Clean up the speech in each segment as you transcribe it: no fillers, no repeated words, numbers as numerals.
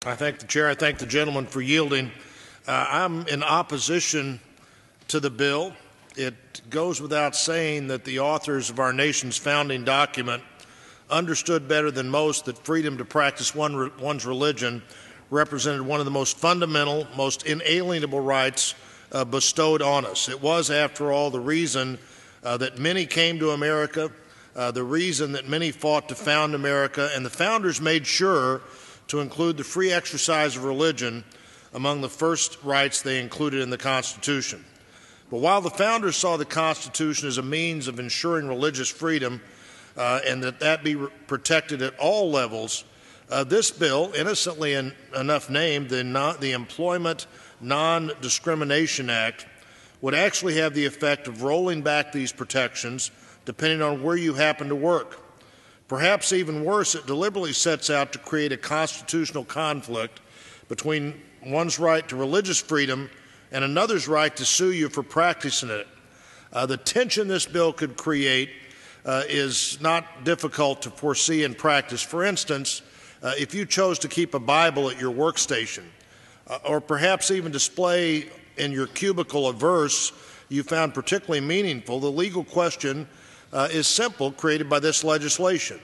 I thank the chair. I thank the gentleman for yielding. I'm in opposition to the bill. It goes without saying that the authors of our nation's founding document understood better than most that freedom to practice one's religion represented one of the most fundamental, most inalienable rights bestowed on us. It was, after all, the reason that many came to America, the reason that many fought to found America, and the founders made sure to include the free exercise of religion among the first rights they included in the Constitution. But while the founders saw the Constitution as a means of ensuring religious freedom and that be protected at all levels, this bill, innocently enough named the Employment Non-Discrimination Act, would actually have the effect of rolling back these protections depending on where you happen to work. Perhaps even worse, it deliberately sets out to create a constitutional conflict between one's right to religious freedom and another's right to sue you for practicing it. The tension this bill could create is not difficult to foresee in practice. For instance, if you chose to keep a Bible at your workstation, or perhaps even display in your cubicle a verse you found particularly meaningful, the legal question is simple, created by this legislation.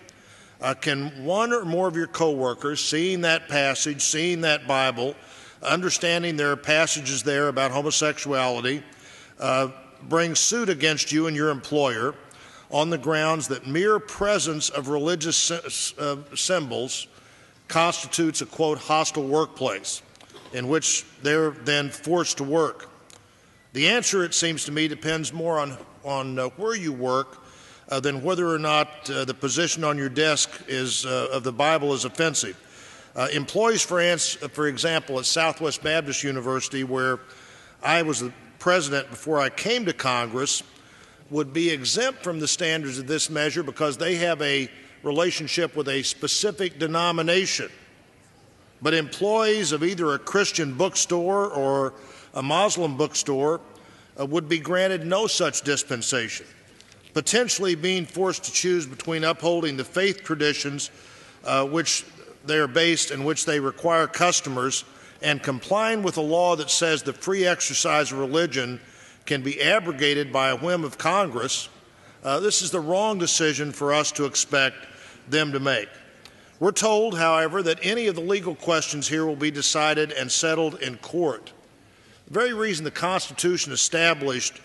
Can one or more of your coworkers, seeing that passage, seeing that Bible, understanding there are passages there about homosexuality, bring suit against you and your employer on the grounds that mere presence of religious symbols constitutes a, quote, hostile workplace in which they're then forced to work? The answer, it seems to me, depends more on where you work than whether or not the position on your desk of the Bible is offensive. Employees, for example, at Southwest Baptist University, where I was the president before I came to Congress, would be exempt from the standards of this measure because they have a relationship with a specific denomination. But employees of either a Christian bookstore or a Muslim bookstore would be granted no such dispensation, potentially being forced to choose between upholding the faith traditions which they are based in which they require customers and complying with a law that says the free exercise of religion can be abrogated by a whim of Congress. This is the wrong decision for us to expect them to make. We're told, however, that any of the legal questions here will be decided and settled in court. The very reason the Constitution established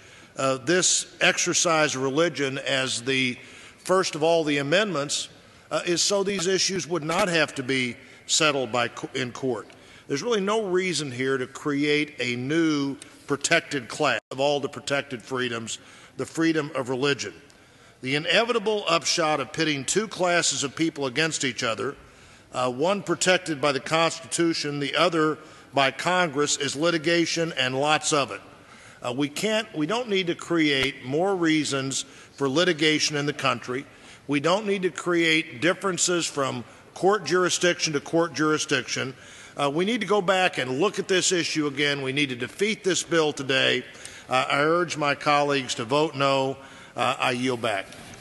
this exercise of religion as the first of all the amendments is so these issues would not have to be settled in court. There's really no reason here to create a new protected class of all the protected freedoms, the freedom of religion. The inevitable upshot of pitting two classes of people against each other, one protected by the Constitution, the other by Congress, is litigation and lots of it. We don't need to create more reasons for litigation in the country. We don't need to create differences from court jurisdiction to court jurisdiction. We need to go back and look at this issue again. We need to defeat this bill today. I urge my colleagues to vote no. I yield back.